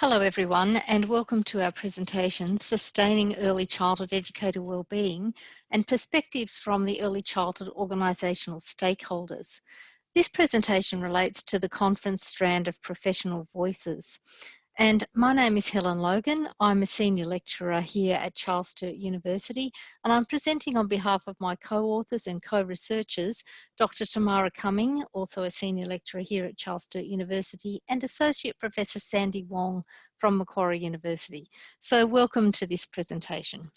Hello everyone and welcome to our presentation, Sustaining Early Childhood Educator Wellbeing and Perspectives from the Early Childhood Organisational Stakeholders. This presentation relates to the conference strand of professional voices. And my name is Helen Logan. I'm a senior lecturer here at Charles Sturt University, and I'm presenting on behalf of my co-authors and co-researchers, Dr. Tamara Cumming, also a senior lecturer here at Charles Sturt University, and Associate Professor Sandy Wong from Macquarie University. So welcome to this presentation.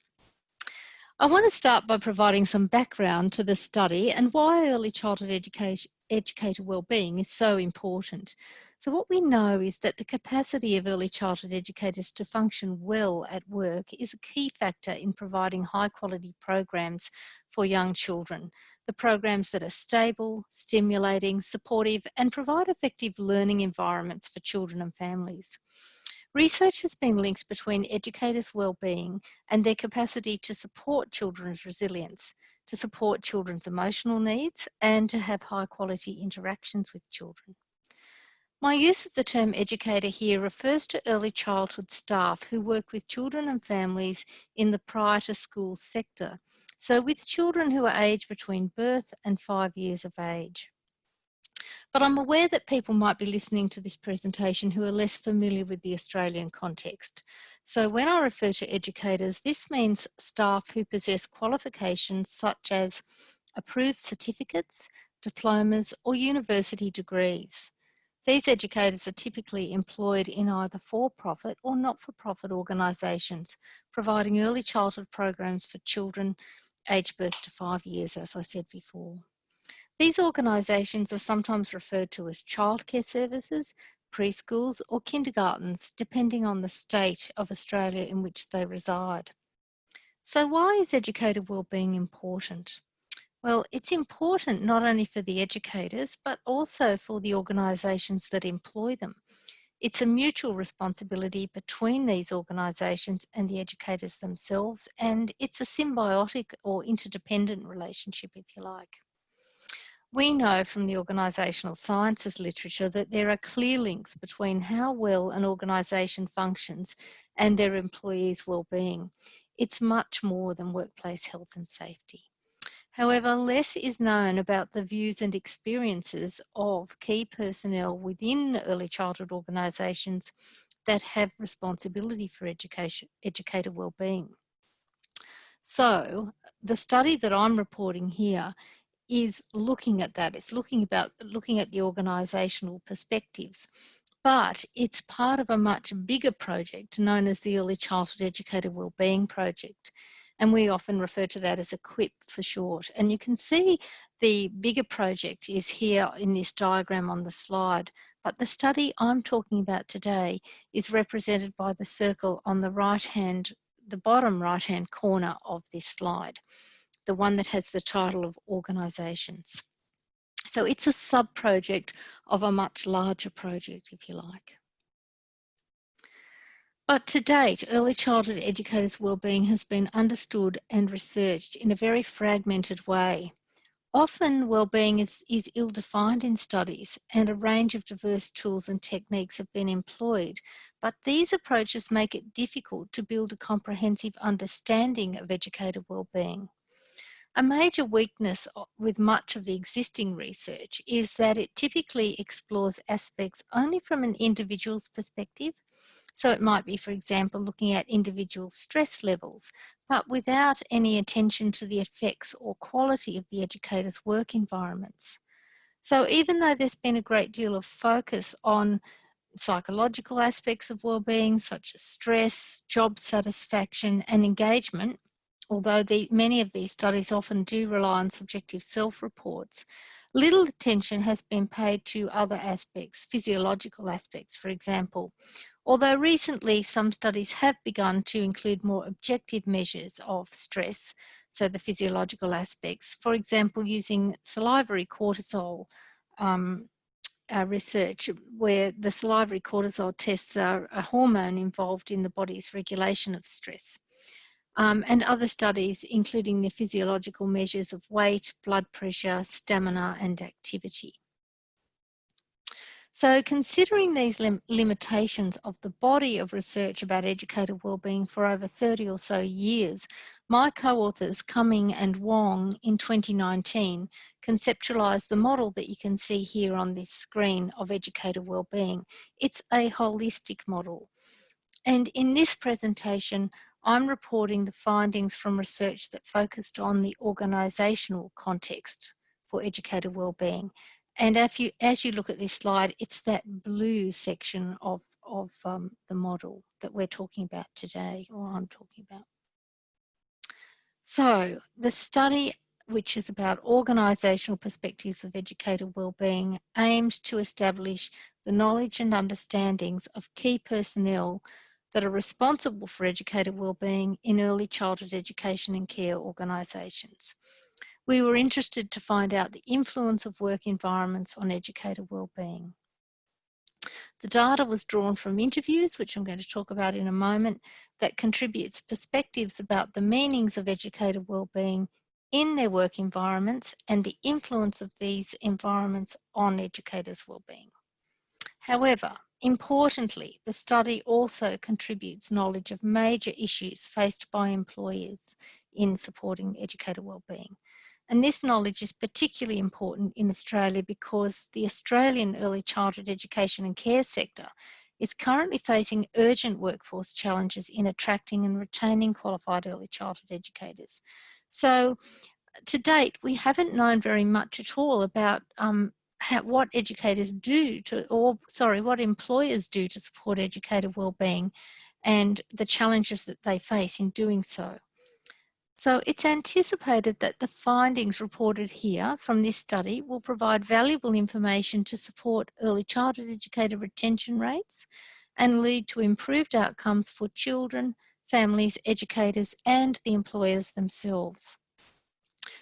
I want to start by providing some background to the study and why early childhood educator wellbeing is so important. So what we know is that the capacity of early childhood educators to function well at work is a key factor in providing high quality programs for young children. The programs that are stable, stimulating, supportive, and provide effective learning environments for children and families. Research has been linked between educators' wellbeing and their capacity to support children's resilience, to support children's emotional needs, and to have high quality interactions with children. My use of the term educator here refers to early childhood staff who work with children and families in the prior to school sector, so with children who are aged between birth and 5 years of age. But I'm aware that people might be listening to this presentation who are less familiar with the Australian context. So when I refer to educators, this means staff who possess qualifications such as approved certificates, diplomas, or university degrees. These educators are typically employed in either for-profit or not-for-profit organisations, providing early childhood programs for children aged birth to 5 years, as I said before. These organisations are sometimes referred to as childcare services, preschools or kindergartens, depending on the state of Australia in which they reside. So why is educator wellbeing important? Well, it's important not only for the educators, but also for the organisations that employ them. It's a mutual responsibility between these organisations and the educators themselves, and it's a symbiotic or interdependent relationship, if you like. We know from the organisational sciences literature that there are clear links between how well an organisation functions and their employees' wellbeing. It's much more than workplace health and safety. However, less is known about the views and experiences of key personnel within early childhood organisations that have responsibility for educator wellbeing. So, the study that I'm reporting here is looking at that. It's looking at the organisational perspectives, but it's part of a much bigger project known as the Early Childhood Educator Wellbeing Project. And we often refer to that as EQUIP for short. And you can see the bigger project is here in this diagram on the slide, but the study I'm talking about today is represented by the circle on the bottom right-hand corner of this slide, the one that has the title of organisations. So it's a sub-project of a much larger project, if you like. But to date, early childhood educators' wellbeing has been understood and researched in a very fragmented way. Often wellbeing is ill-defined in studies and a range of diverse tools and techniques have been employed, but these approaches make it difficult to build a comprehensive understanding of educator wellbeing. A major weakness with much of the existing research is that it typically explores aspects only from an individual's perspective. So it might be, for example, looking at individual stress levels, but without any attention to the effects or quality of the educator's work environments. So even though there's been a great deal of focus on psychological aspects of wellbeing, such as stress, job satisfaction, and engagement, although many of these studies often do rely on subjective self-reports, little attention has been paid to other aspects, physiological aspects, for example. Although recently some studies have begun to include more objective measures of stress, so the physiological aspects, for example, using salivary cortisol research, where the salivary cortisol tests are a hormone involved in the body's regulation of stress. And other studies, including the physiological measures of weight, blood pressure, stamina, and activity. So considering these limitations of the body of research about educator wellbeing for over 30 or so years, my co-authors Cumming and Wong in 2019 conceptualised the model that you can see here on this screen of educator wellbeing. It's a holistic model. And in this presentation, I'm reporting the findings from research that focused on the organisational context for educator wellbeing. And as you look at this slide, it's that blue section of the model that we're talking about today, or I'm talking about. So the study, which is about organisational perspectives of educator wellbeing, aimed to establish the knowledge and understandings of key personnel that are responsible for educator wellbeing in early childhood education and care organisations. We were interested to find out the influence of work environments on educator wellbeing. The data was drawn from interviews, which I'm going to talk about in a moment, that contributes perspectives about the meanings of educator wellbeing in their work environments and the influence of these environments on educators' wellbeing. However, importantly, the study also contributes knowledge of major issues faced by employers in supporting educator wellbeing. And this knowledge is particularly important in Australia because the Australian early childhood education and care sector is currently facing urgent workforce challenges in attracting and retaining qualified early childhood educators. So to date, we haven't known very much at all about what educators do what employers do to support educator wellbeing and the challenges that they face in doing so. So it's anticipated that the findings reported here from this study will provide valuable information to support early childhood educator retention rates and lead to improved outcomes for children, families, educators, and the employers themselves.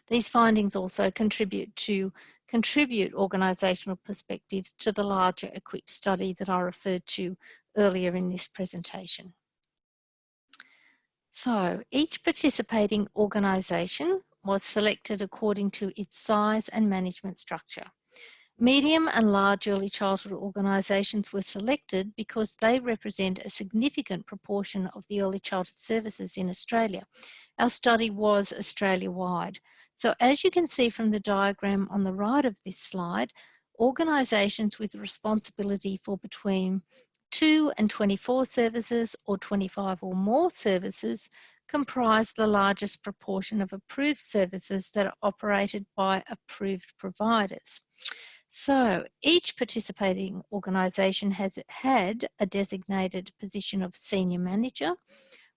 These findings also contribute organisational perspectives to the larger EQUIP study that I referred to earlier in this presentation. So each participating organisation was selected according to its size and management structure. Medium and large early childhood organisations were selected because they represent a significant proportion of the early childhood services in Australia. Our study was Australia-wide. So as you can see from the diagram on the right of this slide, organisations with responsibility for between 2 and 24 services or 25 or more services comprise the largest proportion of approved services that are operated by approved providers. So each participating organisation has had a designated position of senior manager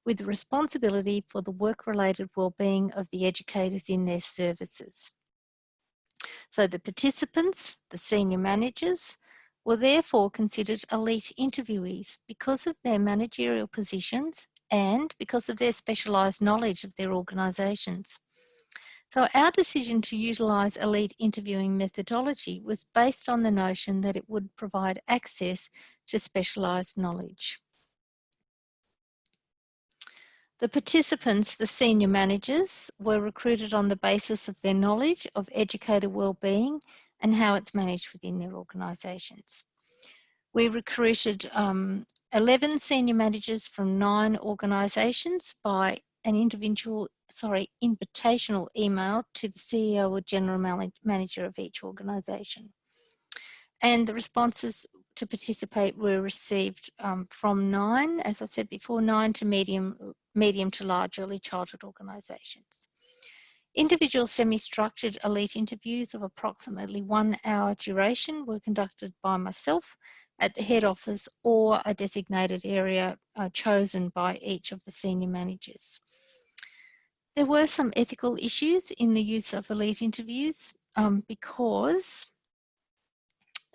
with responsibility for the work-related wellbeing of the educators in their services. So the participants, the senior managers, were therefore considered elite interviewees because of their managerial positions and because of their specialised knowledge of their organisations. So our decision to utilise elite interviewing methodology was based on the notion that it would provide access to specialised knowledge. The participants, the senior managers, were recruited on the basis of their knowledge of educator wellbeing and how it's managed within their organisations. We recruited 11 senior managers from 9 organisations by an invitational email to the CEO or general manager of each organisation. And the responses to participate were received from 9, as I said before, 9 to medium to large early childhood organisations. Individual semi-structured elite interviews of approximately 1 hour duration were conducted by myself at the head office or a designated area chosen by each of the senior managers. There were some ethical issues in the use of elite interviews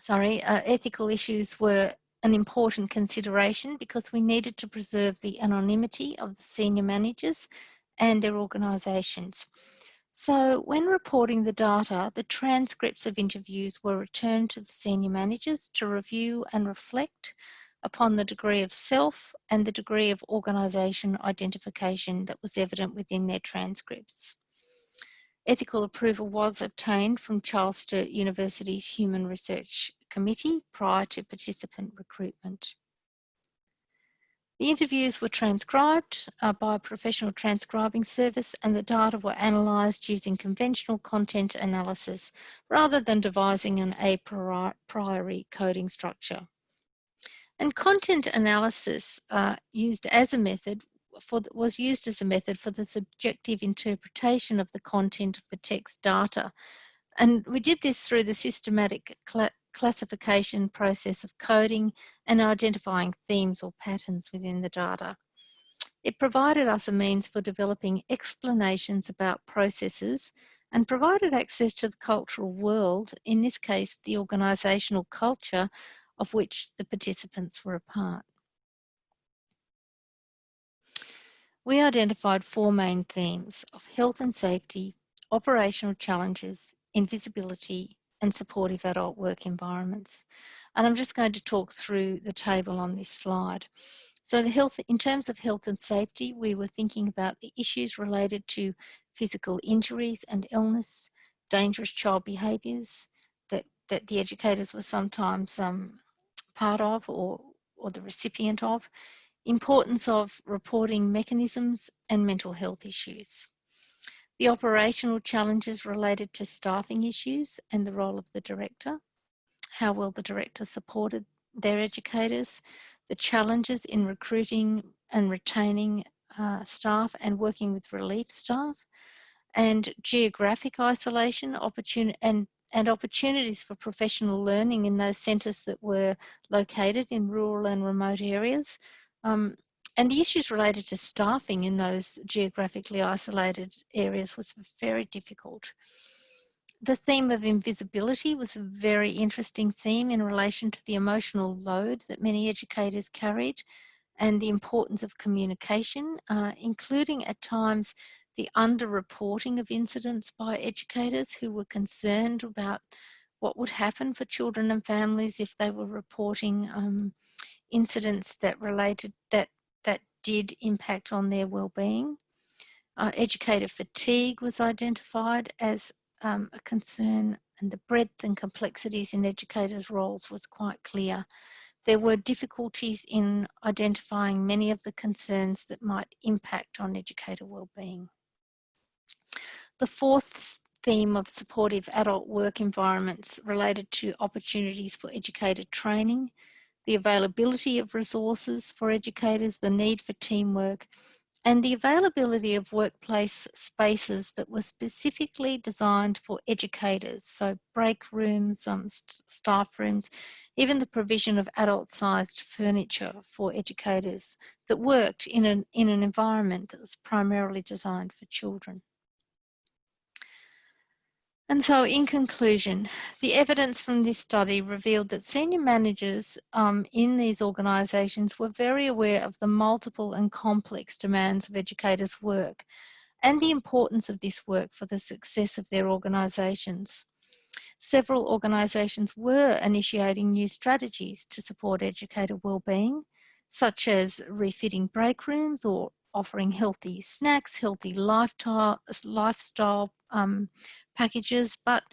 ethical issues were an important consideration because we needed to preserve the anonymity of the senior managers and their organisations. So when reporting the data, the transcripts of interviews were returned to the senior managers to review and reflect upon the degree of self and the degree of organisation identification that was evident within their transcripts. Ethical approval was obtained from Charles Sturt University's Human Research Committee prior to participant recruitment. The interviews were transcribed by a professional transcribing service, and the data were analysed using conventional content analysis rather than devising an a priori coding structure. And content analysis was used as a method for the subjective interpretation of the content of the text data. And we did this through the systematic classification process of coding and identifying themes or patterns within the data. It provided us a means for developing explanations about processes and provided access to the cultural world, in this case, the organisational culture of which the participants were a part. We identified 4 main themes of health and safety, operational challenges, invisibility, and supportive adult work environments. And I'm just going to talk through the table on this slide. So in terms of health and safety, we were thinking about the issues related to physical injuries and illness, dangerous child behaviours that the educators were sometimes part of or the recipient of, importance of reporting mechanisms, and mental health issues. The operational challenges related to staffing issues and the role of the director, how well the director supported their educators, the challenges in recruiting and retaining staff and working with relief staff, and geographic isolation and opportunities for professional learning in those centres that were located in rural and remote areas, and the issues related to staffing in those geographically isolated areas was very difficult. The theme of invisibility was a very interesting theme in relation to the emotional load that many educators carried and the importance of communication, including at times the underreporting of incidents by educators who were concerned about what would happen for children and families if they were reporting incidents that did impact on their well-being. Educator fatigue was identified as a concern, and the breadth and complexities in educators' roles was quite clear. There were difficulties in identifying many of the concerns that might impact on educator well-being. The 4th theme of supportive adult work environments related to opportunities for educator training, the availability of resources for educators, the need for teamwork, and the availability of workplace spaces that were specifically designed for educators, so break rooms, staff rooms, even the provision of adult-sized furniture for educators that worked in an environment that was primarily designed for children. And so in conclusion, the evidence from this study revealed that senior managers in these organisations were very aware of the multiple and complex demands of educators' work and the importance of this work for the success of their organisations. Several organisations were initiating new strategies to support educator wellbeing, such as refitting break rooms or offering healthy snacks, healthy lifestyle packages, but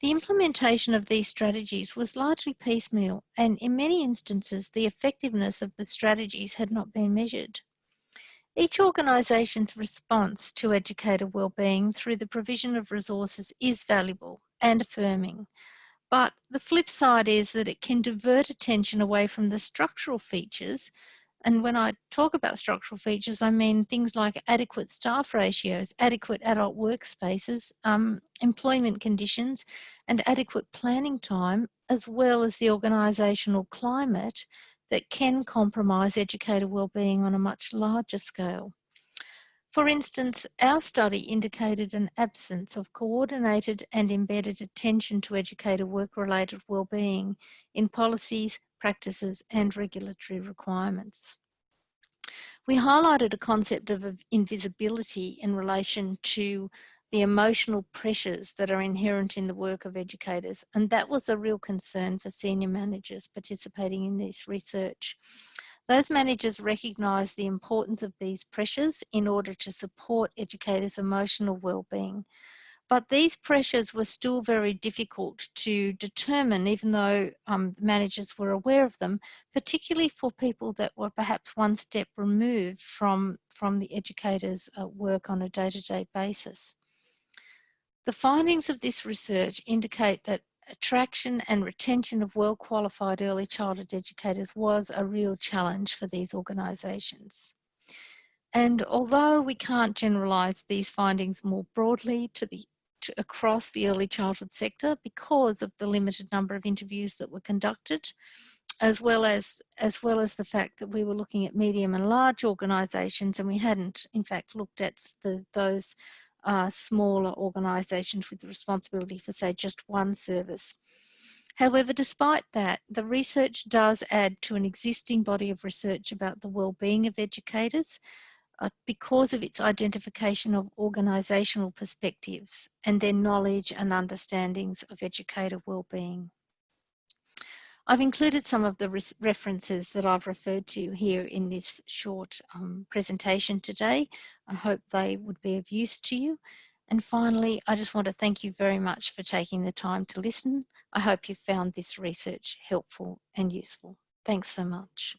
the implementation of these strategies was largely piecemeal, and in many instances, the effectiveness of the strategies had not been measured. Each organisation's response to educator wellbeing through the provision of resources is valuable and affirming, but the flip side is that it can divert attention away from the structural features. And when I talk about structural features, I mean things like adequate staff ratios, adequate adult workspaces, employment conditions, and adequate planning time, as well as the organisational climate that can compromise educator wellbeing on a much larger scale. For instance, our study indicated an absence of coordinated and embedded attention to educator work-related wellbeing in policies, practices, and regulatory requirements. We highlighted a concept of invisibility in relation to the emotional pressures that are inherent in the work of educators, and that was a real concern for senior managers participating in this research. Those managers recognised the importance of these pressures in order to support educators' emotional wellbeing, But these pressures were still very difficult to determine, even though managers were aware of them, particularly for people that were perhaps one step removed from the educators' work on a day-to-day basis. The findings of this research indicate that attraction and retention of well-qualified early childhood educators was a real challenge for these organisations. And although we can't generalise these findings more broadly across the early childhood sector because of the limited number of interviews that were conducted, as well as the fact that we were looking at medium and large organisations, and we hadn't in fact looked at those smaller organisations with the responsibility for, say, just one service. However, despite that, the research does add to an existing body of research about the well-being of educators because of its identification of organisational perspectives and their knowledge and understandings of educator well-being. I've included some of the references that I've referred to here in this short presentation today. I hope they would be of use to you. And finally, I just want to thank you very much for taking the time to listen. I hope you found this research helpful and useful. Thanks so much.